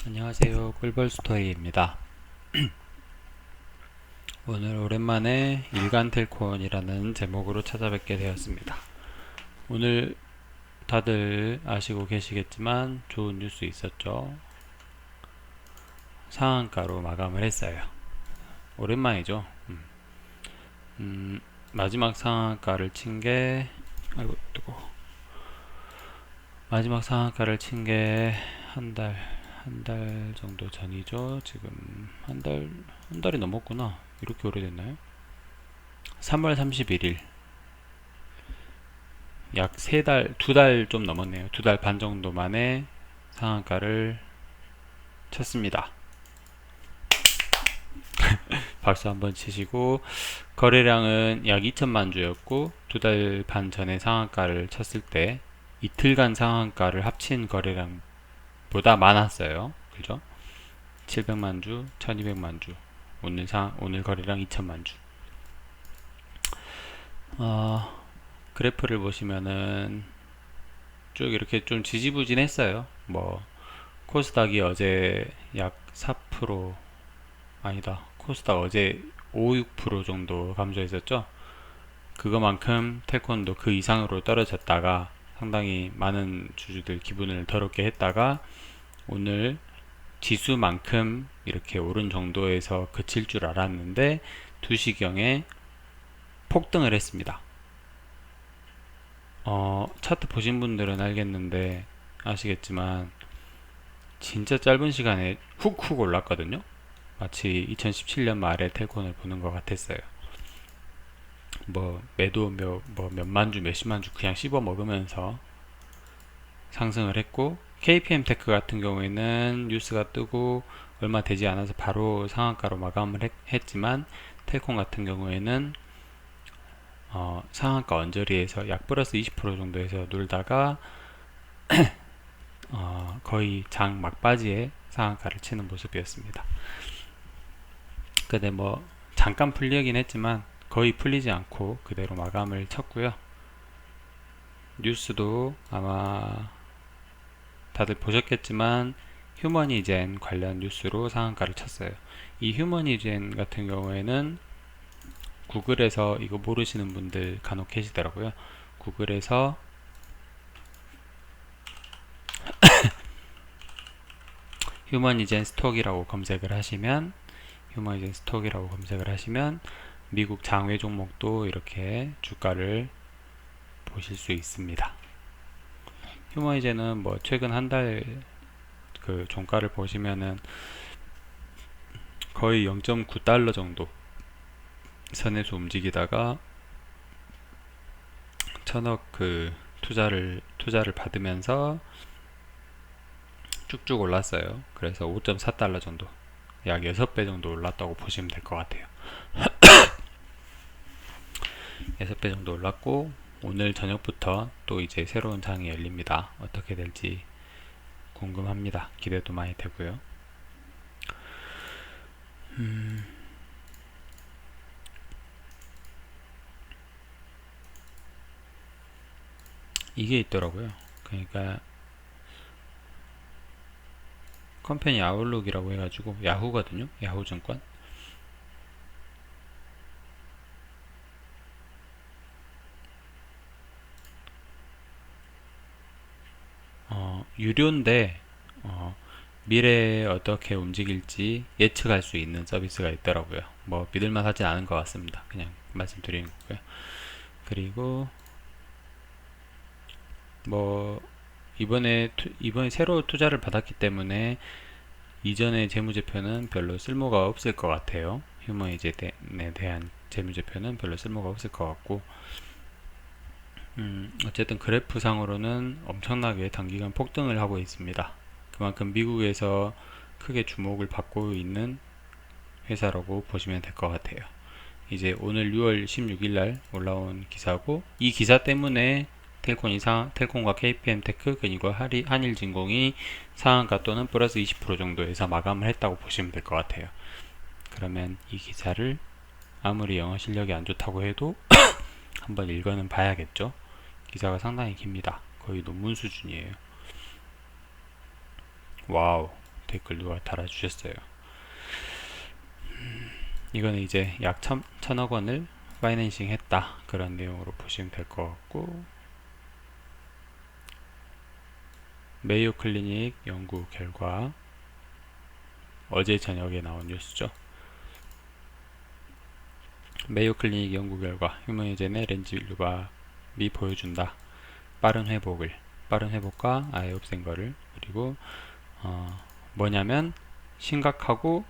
안녕하세요. 꿀벌스토리입니다. 오늘 오랜만에 일간텔콘이라는 제목으로 찾아뵙게 되었습니다. 오늘 다들 아시고 계시겠지만 좋은 뉴스 있었죠. 상한가로 마감을 했어요. 오랜만이죠. 마지막 상한가를 친 게, 아이고 뜨거워. 마지막 상한가를 친 게 한 달 정도 전이죠. 지금 한 달이 넘었구나. 이렇게 오래됐나요? 3월 31일. 약 3달, 2달 좀 넘었네요. 2달 반 정도 만에 상한가를 쳤습니다. 박수 한번 치시고, 거래량은 약 2천만 주였고, 2달 반 전에 상한가를 쳤을 때 이틀간 상한가를 합친 거래량보다 많았어요. 그죠? 700만 주, 1200만 주. 오늘 거래량 2천만 주. 어, 그래프를 보시면은 쭉 이렇게 좀 지지부진했어요. 뭐 코스닥이 어제 약 4%, 아니다. 코스닥 어제 5, 6% 정도 감소했었죠. 그거만큼 태권도 그 이상으로 떨어졌다가 상당히 많은 주주들 기분을 더럽게 했다가 오늘 지수만큼 이렇게 오른 정도에서 그칠 줄 알았는데 2시경에 폭등을 했습니다. 차트 보신 분들은 알겠는데 아시겠지만 진짜 짧은 시간에 훅훅 올랐거든요. 마치 2017년 말에 텔콘을 보는 것 같았어요. 뭐 매도 뭐 몇만 주, 몇십만 주 그냥 씹어 먹으면서 상승을 했고, KPM 테크 같은 경우에는 뉴스가 뜨고 얼마 되지 않아서 바로 상한가로 마감을 했지만 텔콘 같은 경우에는 상한가 언저리에서 약 플러스 20% 정도에서 놀다가 거의 장 막바지에 상한가를 치는 모습이었습니다. 근데 뭐 잠깐 풀리긴 했지만 거의 풀리지 않고 그대로 마감을 쳤고요. 뉴스도 아마 다들 보셨겠지만 휴머니젠 관련 뉴스로 상한가를 쳤어요. 이 휴머니젠 같은 경우에는 구글에서, 이거 모르시는 분들 간혹 계시더라고요. 구글에서 휴머니젠 스톡이라고 검색을 하시면 미국 장외 종목도 이렇게 주가를 보실 수 있습니다. 휴머니젠은 뭐 최근 한 달 그 종가를 보시면은 거의 0.9달러 정도 선에서 움직이다가 천억 그 투자를 받으면서 쭉쭉 올랐어요. 그래서 5.4달러 정도, 약 6배 정도 올랐다고 보시면 될 것 같아요. 6배 정도 올랐고 오늘 저녁부터 또 이제 새로운 장이 열립니다. 어떻게 될지 궁금합니다. 기대도 많이 되고요. 이게 있더라고요. 그러니까 컴퍼니 아웃룩이라고 해가지고 야후거든요. 야후증권. 유료인데 미래에 어떻게 움직일지 예측할 수 있는 서비스가 있더라고요. 뭐 믿을만 하진 않은 것 같습니다. 그냥 말씀드리는 거고요. 그리고 뭐 이번에 새로 투자를 받았기 때문에 이전의 재무제표는 별로 쓸모가 없을 것 같아요. 휴머이젠에 대한 재무제표는 별로 쓸모가 없을 것 같고, 어쨌든 그래프상으로는 엄청나게 단기간 폭등을 하고 있습니다. 그만큼 미국에서 크게 주목을 받고 있는 회사라고 보시면 될 것 같아요. 이제 오늘 6월 16일 날 올라온 기사고, 이 기사 때문에 텔콘과 KPM테크 그리고 한일진공이 상한가 또는 플러스 20% 정도에서 마감을 했다고 보시면 될 것 같아요. 그러면 이 기사를 아무리 영어 실력이 안 좋다고 해도 한번 읽어는 봐야겠죠. 기사가 상당히 깁니다. 거의 논문 수준이에요. 와우, 댓글 누가 달아주셨어요. 이거는 이제 약 1000억 원을 파이낸싱 했다, 그런 내용으로 보시면 될 것 같고, 메이오 클리닉 연구 결과, 어제 저녁에 나온 뉴스죠. 메이오 클리닉 연구 결과, 휴머니젠의 렌질루밥이 보여준다. 빠른 회복과 아예 없앤 거를. 그리고 뭐냐면 심각하고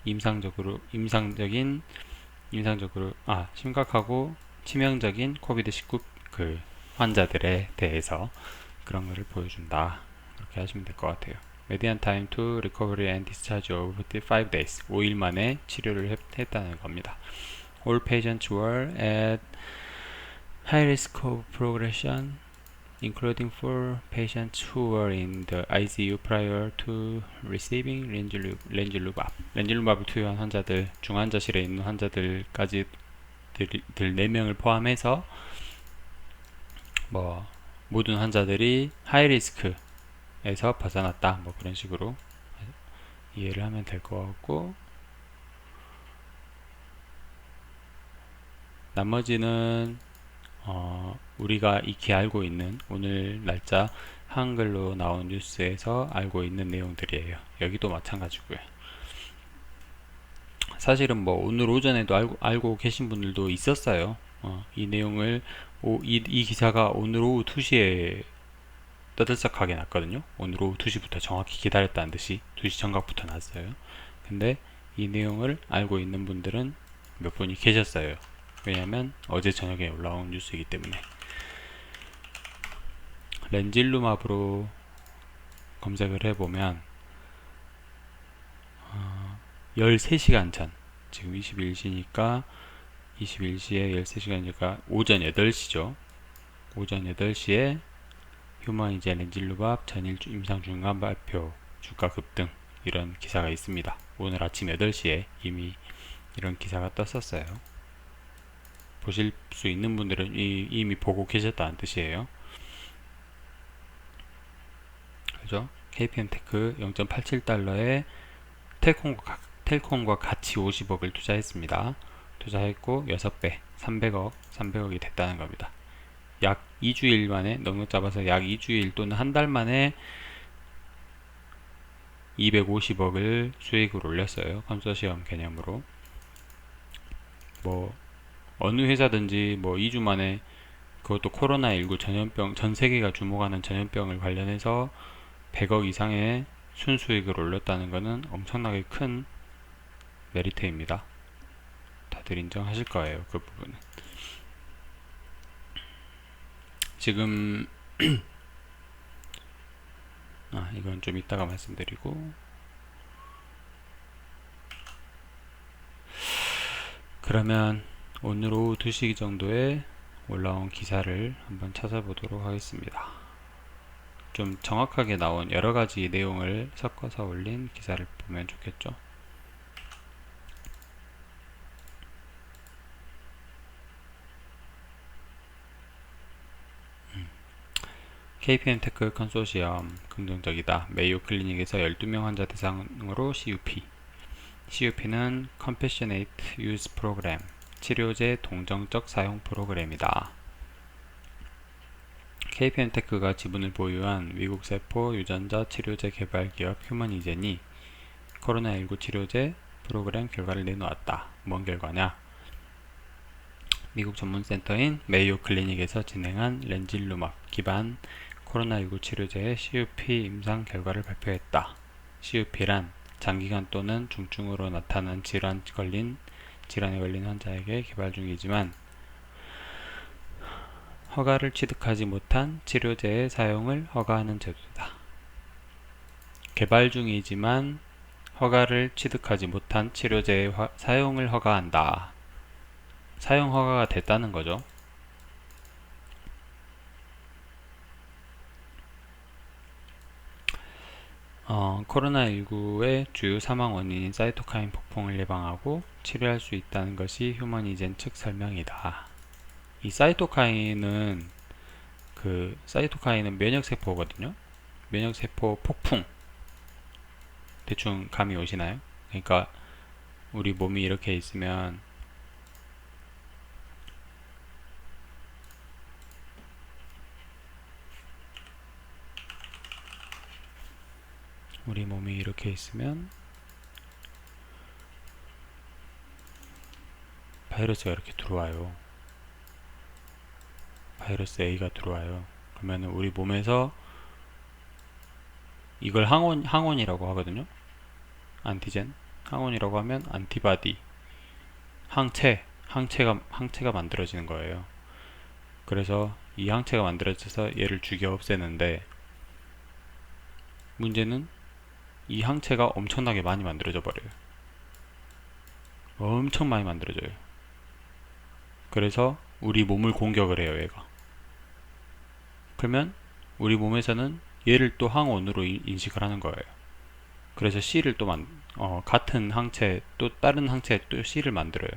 심각하고 치명적인 코비드-19 그 환자들에 대해서 그런 거를 보여준다. 그렇게 하시면 될 것 같아요. Median time to recovery and discharge of 5 days. 5일 만에 치료를 했다는 겁니다. All patients were at high risk of progression, including 4 patients who were in the ICU prior to receiving 렌질루밥. 렌질루밥을 투여한 환자들, 중환자실에 있는 환자들까지 4명을 포함해서 모든 환자들이 하이리스크에서 벗어났다, 그런 식으로 이해를 하면 될 것 같고, 나머지는 우리가 익히 알고 있는, 오늘 날짜 한글로 나온 뉴스에서 알고 있는 내용들이에요. 여기도 마찬가지고요. 사실은 오늘 오전에도 알고 계신 분들도 있었어요. 이 내용을 이 기사가 오늘 오후 2시에 떠들썩하게 났거든요. 오늘 오후 2시부터 정확히 기다렸다는 듯이 2시 정각부터 났어요. 근데 이 내용을 알고 있는 분들은 몇 분이 계셨어요. 왜냐면 어제 저녁에 올라온 뉴스이기 때문에. 렌질루맙으로 검색을 해보면 13시간 전, 지금 21시니까 21시에 13시간이니까 오전 8시죠. 오전 8시에 휴머니젠 렌질루밥 전일 임상 중간 발표, 주가 급등, 이런 기사가 있습니다. 오늘 아침 8시에 이미 이런 기사가 떴었어요. 보실 수 있는 분들은 이미 보고 계셨다는 뜻이에요. 그죠? KPM테크 0.87달러에 텔콤과 같이 50억을 투자했습니다. 투자했고 6배, 300억이 됐다는 겁니다. 약 2주일 만에, 넉넉 잡아서 약 2주일 또는 한 달 만에 250억을 수익을 올렸어요. 컨소시엄 개념으로. 어느 회사든지 2주 만에, 그것도 코로나19 전염병, 전 세계가 주목하는 전염병을 관련해서 100억 이상의 순수익을 올렸다는 것은 엄청나게 큰 메리트입니다. 다들 인정하실 거예요, 그 부분은. 지금 이건 좀 이따가 말씀드리고, 그러면 오늘 오후 2시 정도에 올라온 기사를 한번 찾아보도록 하겠습니다. 좀 정확하게 나온 여러가지 내용을 섞어서 올린 기사를 보면 좋겠죠. KPM테크 컨소시엄 긍정적이다. 메이오 클리닉에서 12명 환자 대상으로 CUP는 Compassionate Use Program, 치료제 동정적 사용 프로그램이다. KPM테크가 지분을 보유한 미국 세포 유전자 치료제 개발 기업 휴머니젠이 코로나19 치료제 프로그램 결과를 내놓았다. 뭔 결과냐? 미국 전문센터인 메이오 클리닉에서 진행한 렌질루맙 기반 코로나19 치료제의 CUP 임상 결과를 발표했다. CUP란 장기간 또는 중증으로 나타난 질환에 걸린 환자에게 개발 중이지만 허가를 취득하지 못한 치료제의 사용을 허가하는 제도다. 개발 중이지만 허가를 취득하지 못한 치료제의 사용을 허가한다. 사용 허가가 됐다는 거죠. 코로나19의 주요 사망 원인인 사이토카인 폭풍을 예방하고 치료할 수 있다는 것이 휴머니젠 측 설명이다. 이 사이토카인은 면역세포거든요. 면역세포 폭풍, 대충 감이 오시나요? 그러니까 우리 몸이 이렇게 있으면 바이러스가 이렇게 들어와요. 바이러스 A가 들어와요. 그러면 우리 몸에서 이걸 항원이라고 하거든요. 안티젠. 항원이라고 하면 안티바디. 항체가 만들어지는 거예요. 그래서 이 항체가 만들어져서 얘를 죽여 없애는데, 문제는 이 항체가 엄청나게 많이 만들어져 버려요. 엄청 많이 만들어져요. 그래서 우리 몸을 공격을 해요, 얘가. 그러면 우리 몸에서는 얘를 또 항원으로 인식을 하는 거예요. 그래서 C를 또 같은 항체, 또 다른 항체 또 C를 만들어요.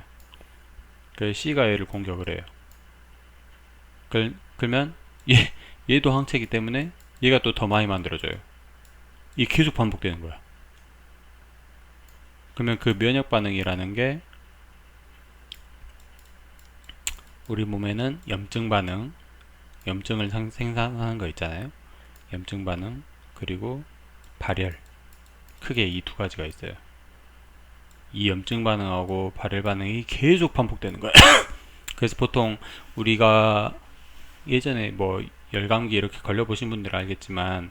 그래서 C가 얘를 공격을 해요. 그러면 얘도 항체이기 때문에 얘가 또 더 많이 만들어져요. 이게 계속 반복되는 거야. 그러면 그 면역 반응이라는 게, 우리 몸에는 염증 반응, 염증을 생산하는 거 있잖아요. 염증 반응, 그리고 발열. 크게 이 두 가지가 있어요. 이 염증 반응하고 발열 반응이 계속 반복되는 거예요. 그래서 보통 우리가 예전에 뭐 열감기 이렇게 걸려보신 분들은 알겠지만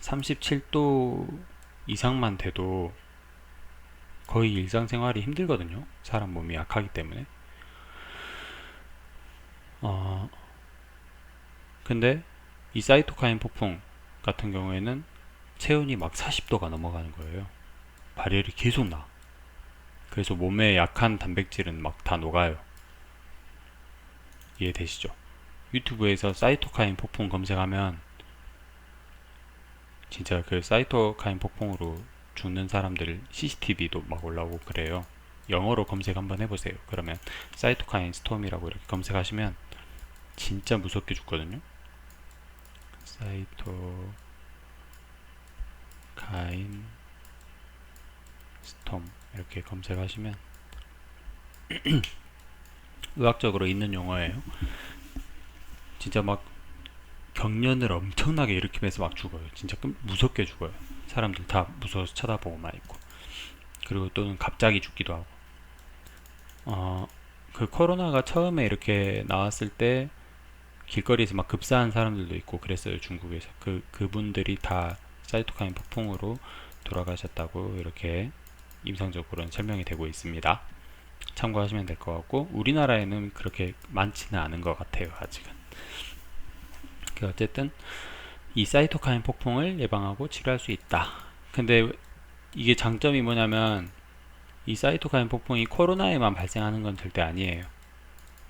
37도 이상만 돼도 거의 일상생활이 힘들거든요. 사람 몸이 약하기 때문에. 근데 이 사이토카인 폭풍 같은 경우에는 체온이 막 40도가 넘어가는 거예요. 발열이 계속 나. 그래서 몸에 약한 단백질은 막 다 녹아요. 이해되시죠? 유튜브에서 사이토카인 폭풍 검색하면 진짜 그 사이토카인 폭풍으로 죽는 사람들 CCTV도 막 올라오고 그래요. 영어로 검색 한번 해보세요. 그러면 사이토카인 스톰이라고 이렇게 검색하시면 진짜 무섭게 죽거든요. 사이토카인 스톰 이렇게 검색하시면 의학적으로 있는 용어예요. 진짜 막 경련을 엄청나게 일으키면서 막 죽어요. 진짜 무섭게 죽어요. 사람들 다 무서워서 쳐다보고만 있고. 그리고 또는 갑자기 죽기도 하고. 그 코로나가 처음에 이렇게 나왔을 때 길거리에서 막 급사한 사람들도 있고 그랬어요. 중국에서. 그분들이 다 사이토카인 폭풍으로 돌아가셨다고 이렇게 임상적으로는 설명이 되고 있습니다. 참고하시면 될 것 같고, 우리나라에는 그렇게 많지는 않은 것 같아요. 아직은. 어쨌든 이 사이토카인 폭풍을 예방하고 치료할 수 있다. 근데 이게 장점이 뭐냐면, 이 사이토카인 폭풍이 코로나에만 발생하는 건 절대 아니에요.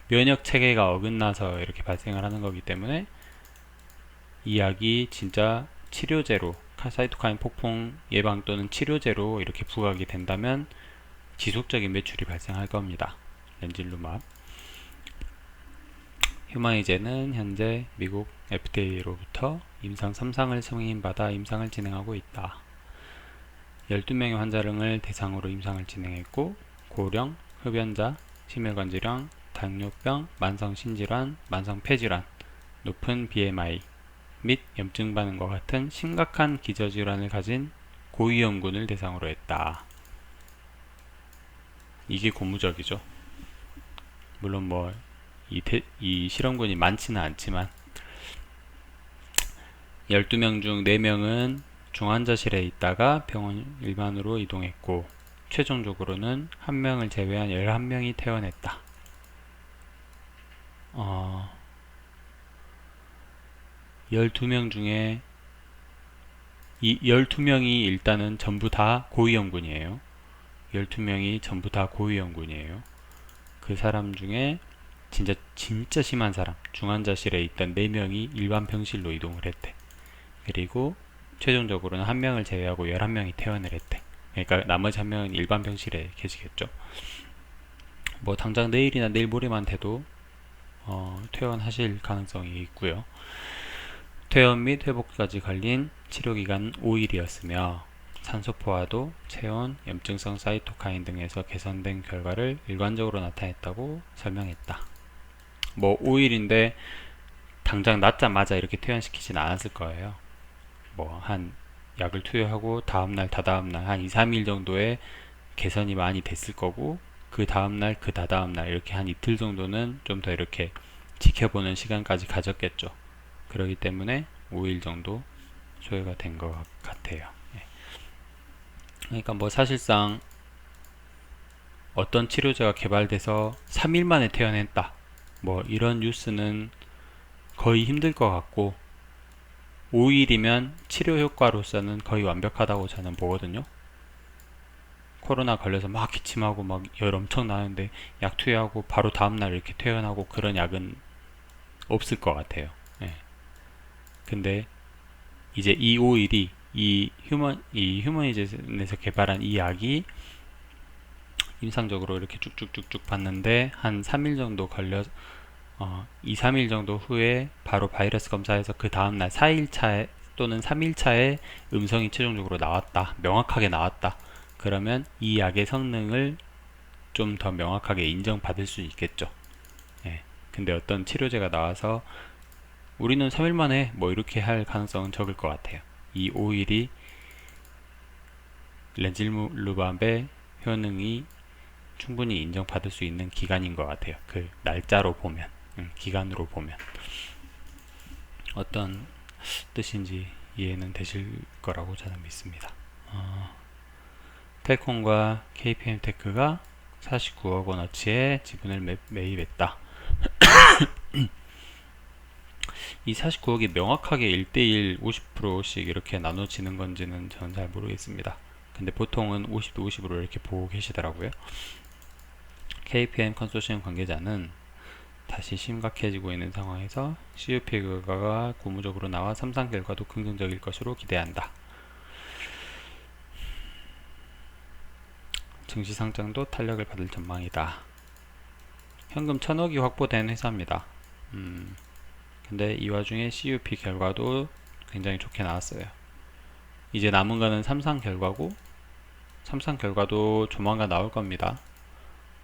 면역 체계가 어긋나서 이렇게 발생을 하는 거기 때문에 이 약이 진짜 치료제로, 사이토카인 폭풍 예방 또는 치료제로 이렇게 부각이 된다면 지속적인 매출이 발생할 겁니다. 렌질루맙. 휴마이제는 현재 미국 FDA로부터 임상 3상을 승인받아 임상을 진행하고 있다. 12명의 환자를 대상으로 임상을 진행했고, 고령, 흡연자, 심혈관 질환, 당뇨병, 만성신질환, 만성폐질환, 높은 BMI 및 염증 반응과 같은 심각한 기저질환을 가진 고위험군을 대상으로 했다. 이게 고무적이죠. 물론 뭐 이 실험군이 많지는 않지만 12명 중 4명은 중환자실에 있다가 병원 일반으로 이동했고, 최종적으로는 1명을 제외한 11명이 퇴원했다. 12명 중에 이 12명이 일단은 전부 다 고위험군이에요. 12명이 전부 다 고위험군이에요. 그 사람 중에 진짜 심한 사람, 중환자실에 있던 4명이 일반 병실로 이동을 했대. 그리고 최종적으로는 1명을 제외하고 11명이 퇴원을 했대. 그러니까 나머지 1명은 일반 병실에 계시겠죠. 뭐 당장 내일이나 내일 모레만 돼도 퇴원하실 가능성이 있고요. 퇴원 및 회복까지 걸린 치료기간 5일이었으며 산소포화도, 체온, 염증성 사이토카인 등에서 개선된 결과를 일관적으로 나타냈다고 설명했다. 뭐 5일인데 당장 낫자마자 이렇게 퇴원시키진 않았을 거예요. 뭐 한 약을 투여하고 다음날 다다음날 한 2, 3일 정도의 개선이 많이 됐을 거고, 그 다음날 그 다다음날 이렇게 한 이틀 정도는 좀 더 이렇게 지켜보는 시간까지 가졌겠죠. 그렇기 때문에 5일 정도 소요가 된 것 같아요. 그러니까 뭐 사실상 어떤 치료제가 개발돼서 3일 만에 퇴원했다, 뭐 이런 뉴스는 거의 힘들 것 같고, 5일이면 치료 효과로서는 거의 완벽하다고 저는 보거든요. 코로나 걸려서 막 기침하고 막 열 엄청 나는데 약 투여하고 바로 다음날 이렇게 퇴원하고 그런 약은 없을 것 같아요. 예. 근데 이제 이 5일이 이 휴머니즘에서 개발한 이 약이 임상적으로 이렇게 쭉쭉쭉쭉 봤는데 한 3일 정도 걸려 2, 3일 정도 후에 바로 바이러스 검사해서 그 다음날 4일차에 또는 3일차에 음성이 최종적으로 나왔다, 명확하게 나왔다, 그러면 이 약의 성능을 좀 더 명확하게 인정받을 수 있겠죠. 예. 근데 어떤 치료제가 나와서 우리는 3일 만에 뭐 이렇게 할 가능성은 적을 것 같아요. 이 5일이 렌질루밥의 효능이 충분히 인정받을 수 있는 기간인 것 같아요. 그 날짜로 보면, 기간으로 보면 어떤 뜻인지 이해는 되실 거라고 저는 믿습니다. 텔콤과 KPM테크가 49억 원어치의 지분을 매입했다. 이 49억이 명확하게 1대1 50%씩 이렇게 나눠지는 건지는 저는 잘 모르겠습니다. 근데 보통은 50대 50으로 이렇게 보고 계시더라고요. KPM 컨소시엄 관계자는 다시 심각해지고 있는 상황에서 CUP 결과가 고무적으로 나와 3상 결과도 긍정적일 것으로 기대한다. 증시 상장도 탄력을 받을 전망이다. 현금 1000억이 확보된 회사입니다. 근데 이 와중에 CUP 결과도 굉장히 좋게 나왔어요. 이제 남은 거는 3상 결과고, 3상 결과도 조만간 나올 겁니다.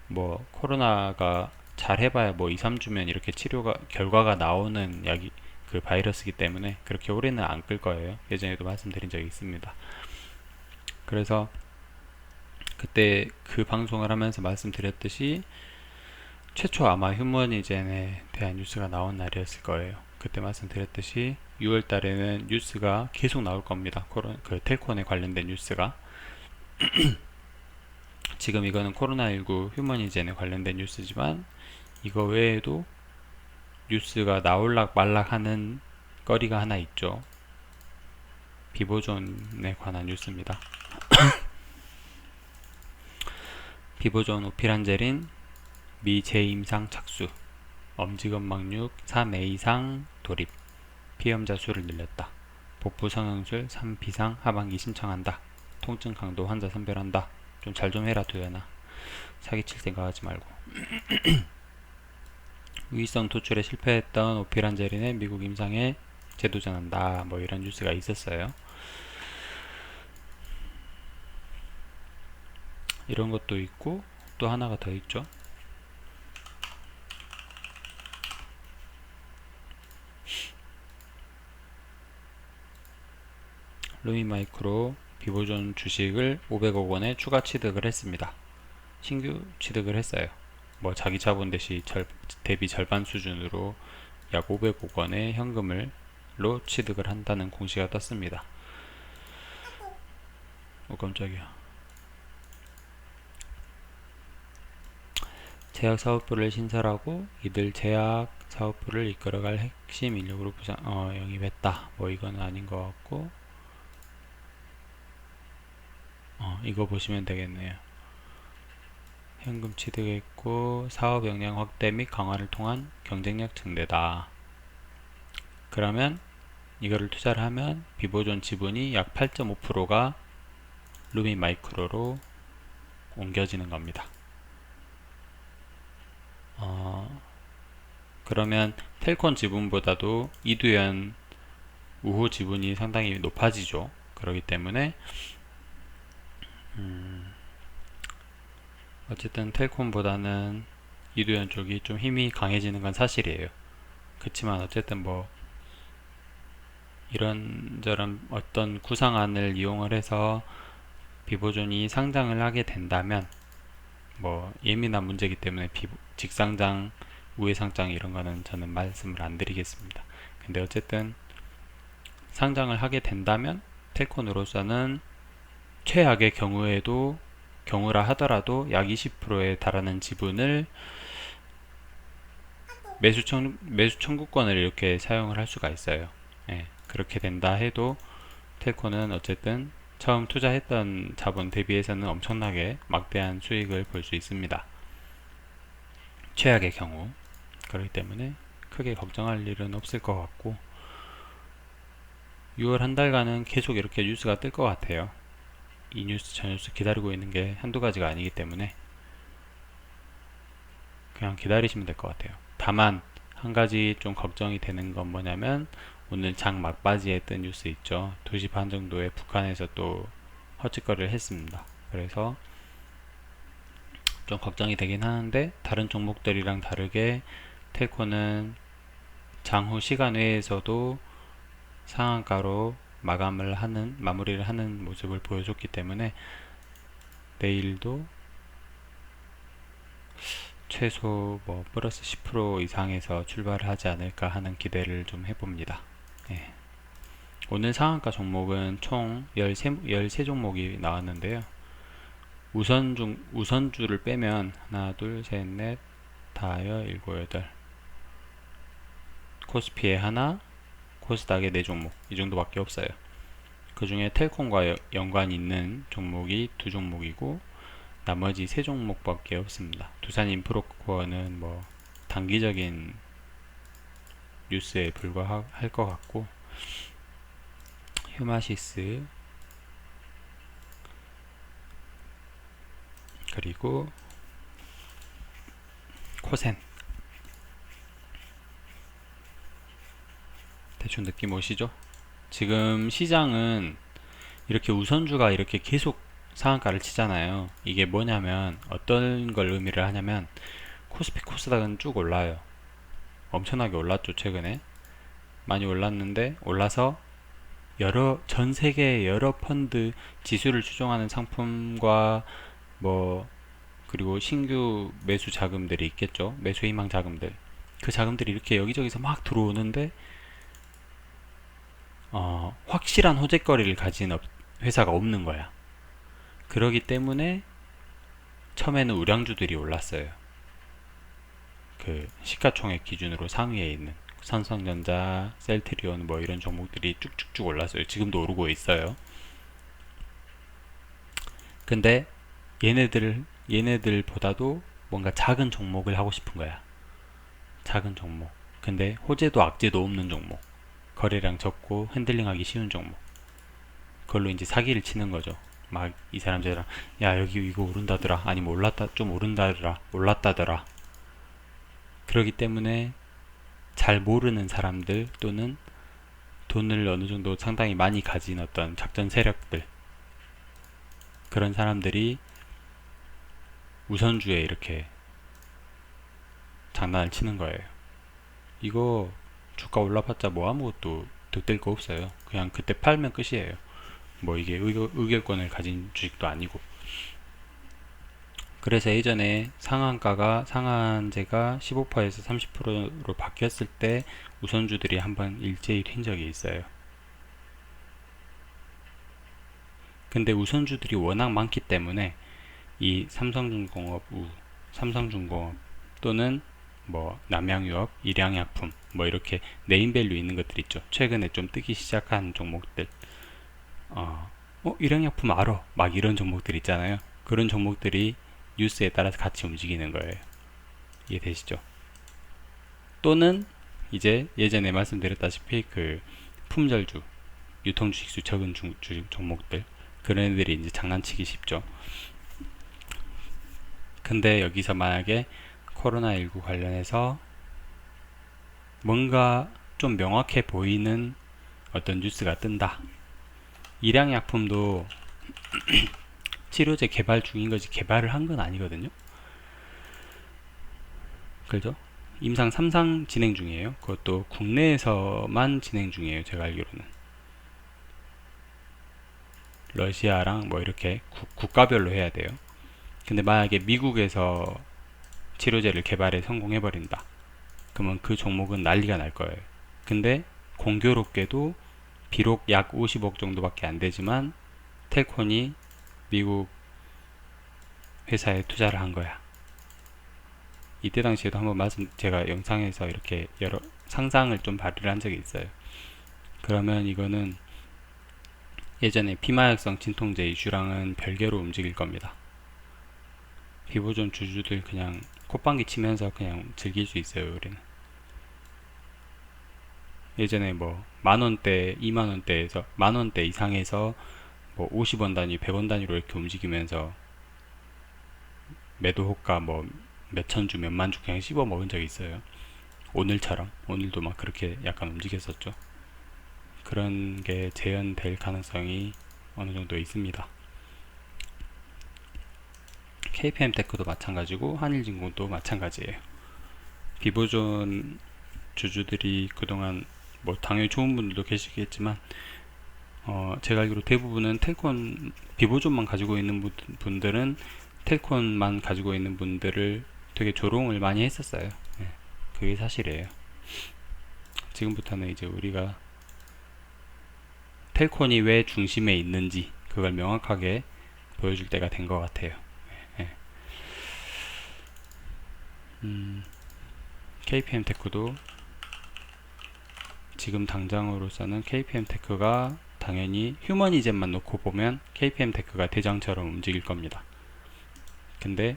뭐 코로나가 잘 해봐야 뭐 2, 3주면 이렇게 결과가 나오는 약이 그 바이러스이기 때문에 그렇게 오래는 안 끌 거예요. 예전에도 말씀드린 적이 있습니다. 그래서 그때 그 방송을 하면서 말씀드렸듯이 최초 아마 휴머니젠에 대한 뉴스가 나온 날이었을 거예요. 그때 말씀드렸듯이 6월 달에는 뉴스가 계속 나올 겁니다. 그 텔콘에 관련된 뉴스가. 지금 이거는 코로나19 휴머니젠에 관련된 뉴스지만 이거 외에도 뉴스가 나올락 말락 하는 거리가 하나 있죠. 비보존에 관한 뉴스입니다. 비보존 오피란제린 미 재임상 착수, 엄지건막류 3A 이상 돌입, 피험자 수를 늘렸다. 복부 성형술 3비상 하반기 신청한다. 통증 강도 환자 선별한다. 좀 잘 좀 해라 도연아. 사기칠 생각하지 말고. 위성 도출에 실패했던 오피란제린의 미국 임상에 재도전한다. 뭐 이런 뉴스가 있었어요. 이런 것도 있고 또 하나가 더 있죠. 루미마이크로 비보존 주식을 500억 원에 추가 취득을 했습니다. 신규 취득을 했어요. 뭐 자기 자본 대비 절반 수준으로 약 500억 원의 현금을로 취득을 한다는 공시가 떴습니다. 깜짝이야. 제약 사업부를 신설하고 이들 제약 사업부를 이끌어갈 핵심 인력으로 영입했다. 뭐 이건 아닌 것 같고, 이거 보시면 되겠네요. 현금 취득했고 사업 역량 확대 및 강화를 통한 경쟁력 증대다. 그러면 이거를 투자를 하면 비보존 지분이 약 8.5%가 루미마이크로로 옮겨지는 겁니다. 그러면 텔콘 지분보다도 이두현 우호 지분이 상당히 높아지죠. 그렇기 때문에 어쨌든 텔콤보다는 이두현 쪽이 좀 힘이 강해지는 건 사실이에요. 그렇지만 어쨌든 뭐 이런저런 어떤 구상안을 이용을 해서 비보존이 상장을 하게 된다면 뭐 예민한 문제이기 때문에 직상장, 우회상장 이런 거는 저는 말씀을 안 드리겠습니다. 근데 어쨌든 상장을 하게 된다면 텔콘으로서는 최악의 경우라 하더라도 약 20%에 달하는 지분을 매수 청구권을 이렇게 사용을 할 수가 있어요. 예, 그렇게 된다 해도 텔코는 어쨌든 처음 투자했던 자본 대비해서는 엄청나게 막대한 수익을 볼 수 있습니다. 최악의 경우. 그렇기 때문에 크게 걱정할 일은 없을 것 같고 6월 한 달간은 계속 이렇게 뉴스가 뜰 것 같아요. 이 뉴스 저 뉴스 기다리고 있는 게 한두 가지가 아니기 때문에 그냥 기다리시면 될 것 같아요. 다만 한 가지 좀 걱정이 되는 건 뭐냐면 오늘 장 막바지에 뜬 뉴스 있죠. 2시 반 정도에 북한에서 또 헛짓거리를 했습니다. 그래서 좀 걱정이 되긴 하는데 다른 종목들이랑 다르게 텔코는 장후 시간 외에서도 상한가로 마무리를 하는 모습을 보여줬기 때문에 내일도 최소 뭐 플러스 10% 이상에서 출발을 하지 않을까 하는 기대를 좀 해봅니다. 예. 오늘 상한가 종목은 총 13 종목이 나왔는데요. 우선주를 빼면 하나, 둘, 셋, 넷, 다여, 일곱, 여덟. 코스피에 하나, 코스닥에 4종목. 이 정도밖에 없어요. 그 중에 텔콤과 연관 있는 종목이 2종목이고 나머지 3종목밖에 없습니다. 두산인프로코어는 뭐 단기적인 뉴스에 불과할 것 같고 휴마시스 그리고 코센 대충 느낌 오시죠? 지금 시장은 이렇게 우선주가 이렇게 계속 상한가를 치잖아요. 이게 뭐냐면 어떤 걸 의미를 하냐면 코스피 코스닥은 쭉 올라요. 엄청나게 올랐죠. 최근에 많이 올랐는데 올라서 전 세계 여러 펀드 지수를 추종하는 상품과 뭐 그리고 신규 매수 자금들이 있겠죠. 매수 희망 자금들. 그 자금들이 이렇게 여기저기서 막 들어오는데 확실한 호재거리를 가진 회사가 없는 거야. 그러기 때문에 처음에는 우량주들이 올랐어요. 그 시가총액 기준으로 상위에 있는 삼성전자, 셀트리온 뭐 이런 종목들이 쭉쭉쭉 올랐어요. 지금도 오르고 있어요. 근데 얘네들보다도 뭔가 작은 종목을 하고 싶은 거야. 작은 종목. 근데 호재도 악재도 없는 종목. 거래량 적고 핸들링하기 쉬운 종목. 그걸로 이제 사기를 치는 거죠. 막 이 사람들이랑 야 여기 이거 오른다더라 아니면 올랐다 좀 오른다더라 올랐다더라. 그러기 때문에 잘 모르는 사람들 또는 돈을 어느 정도 상당히 많이 가진 어떤 작전 세력들 그런 사람들이 우선주에 이렇게 장난을 치는 거예요. 이거 주가 올라봤자 뭐 아무것도 득될 거 없어요. 그냥 그때 팔면 끝이에요. 뭐 이게 의결권을 가진 주식도 아니고. 그래서 예전에 상한제가 15%에서 30%로 바뀌었을 때 우선주들이 한번 일제히 튄 적이 있어요. 근데 우선주들이 워낙 많기 때문에 이 삼성중공업 또는 뭐 남양유업, 일양약품 뭐 이렇게 네임밸류 있는 것들 있죠. 최근에 좀 뜨기 시작한 종목들. 일양약품 알아. 막 이런 종목들 있잖아요. 그런 종목들이 뉴스에 따라서 같이 움직이는 거예요. 이해되시죠? 또는 이제 예전에 말씀드렸다시피 그 품절주, 유통주식수 적은 종목들 그런 애들이 이제 장난치기 쉽죠. 근데 여기서 만약에 코로나19 관련해서 뭔가 좀 명확해 보이는 어떤 뉴스가 뜬다. 일양약품도 치료제 개발 중인 거지 개발을 한 건 아니거든요. 그죠? 임상 3상 진행 중이에요. 그것도 국내에서만 진행 중이에요. 제가 알기로는. 러시아랑 뭐 이렇게 국가별로 해야 돼요. 근데 만약에 미국에서 치료제를 개발에 성공해버린다. 그러면 그 종목은 난리가 날 거예요. 근데 공교롭게도 비록 약 50억 정도밖에 안 되지만 텔콘이 미국 회사에 투자를 한 거야. 이때 당시에도 한번 제가 영상에서 이렇게 여러 상상을 좀 발휘를 한 적이 있어요. 그러면 이거는 예전에 피마약성 진통제 이슈랑은 별개로 움직일 겁니다. 비보존 주주들 그냥 콧방귀 치면서 그냥 즐길 수 있어요. 우리는 예전에 뭐 만원대, 2만원대에서 만원대 이상에서 뭐 50원 단위, 100원 단위로 이렇게 움직이면서 매도 호가 뭐 몇천 주, 몇만 주 그냥 씹어 먹은 적이 있어요. 오늘처럼 오늘도 막 그렇게 약간 움직였었죠. 그런 게 재현될 가능성이 어느 정도 있습니다. KPM테크도 마찬가지고 한일진공도 마찬가지예요. 비보존 주주들이 그동안 뭐 당연히 좋은 분들도 계시겠지만 제가 알기로 대부분은 텔콘 비보존만 가지고 있는 분들은 텔콘만 가지고 있는 분들을 되게 조롱을 많이 했었어요. 네, 그게 사실이에요. 지금부터는 이제 우리가 텔콘이 왜 중심에 있는지 그걸 명확하게 보여줄 때가 된 것 같아요. 네. KPM테크도 지금 당장으로서는 KPM테크가 당연히 휴머니즘만 놓고 보면 KPM테크가 대장처럼 움직일 겁니다. 근데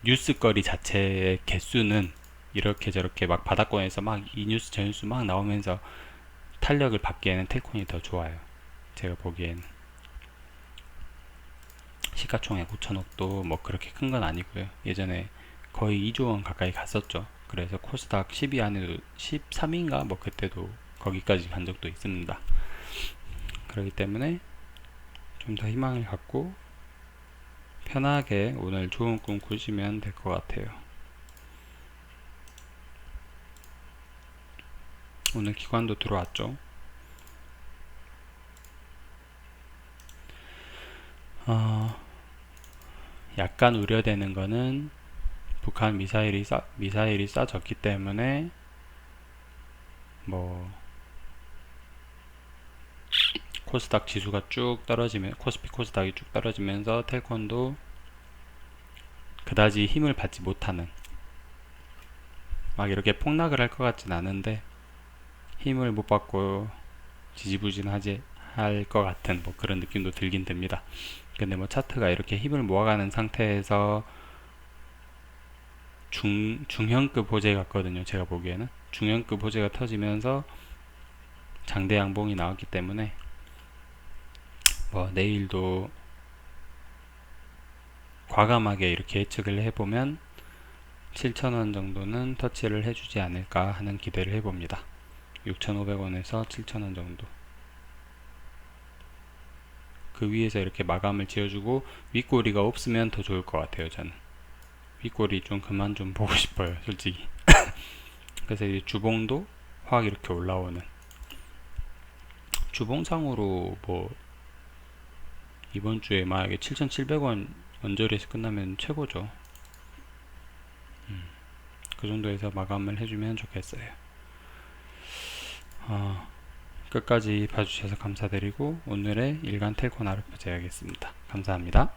뉴스거리 자체의 개수는 이렇게 저렇게 막 바닥권에서 막 이 뉴스 저 뉴스 막 나오면서 탄력을 받기에는 텔콘이 더 좋아요. 제가 보기엔 시가총액 5천억도 뭐 그렇게 큰 건 아니고요. 예전에 거의 2조 원 가까이 갔었죠. 그래서 코스닥 10위 안에도 13위인가 뭐 그때도 거기까지 간 적도 있습니다. 그렇기 때문에 좀 더 희망을 갖고 편하게 오늘 좋은 꿈 꾸시면 될 것 같아요. 오늘 기관도 들어왔죠. 약간 우려되는 거는 북한 미사일이 쏴졌기 때문에 뭐 코스닥 지수가 쭉 떨어지면 코스피 코스닥이 쭉 떨어지면서 텔콘도 그다지 힘을 받지 못하는 막 이렇게 폭락을 할 것 같진 않은데 힘을 못 받고 지지부진하지 할 것 같은 뭐 그런 느낌도 들긴 듭니다. 근데 뭐 차트가 이렇게 힘을 모아가는 상태에서 중형급 호재 같거든요. 제가 보기에는 중형급 호재가 터지면서 장대 양봉이 나왔기 때문에 뭐 내일도 과감하게 이렇게 예측을 해보면 7,000원 정도는 터치를 해주지 않을까 하는 기대를 해봅니다. 6,500원에서 7,000원 정도. 그 위에서 이렇게 마감을 지어주고 윗꼬리가 없으면 더 좋을 것 같아요. 저는 윗꼬리 좀 그만 좀 보고 싶어요, 솔직히. 그래서 이제 주봉도 확 이렇게 올라오는 주봉상으로 뭐 이번 주에 만약에 7,700원 언저리에서 끝나면 최고죠. 그 정도에서 마감을 해주면 좋겠어요. 끝까지 봐주셔서 감사드리고 오늘의 일간 텔콘 아르파 제약이었습니다. 감사합니다.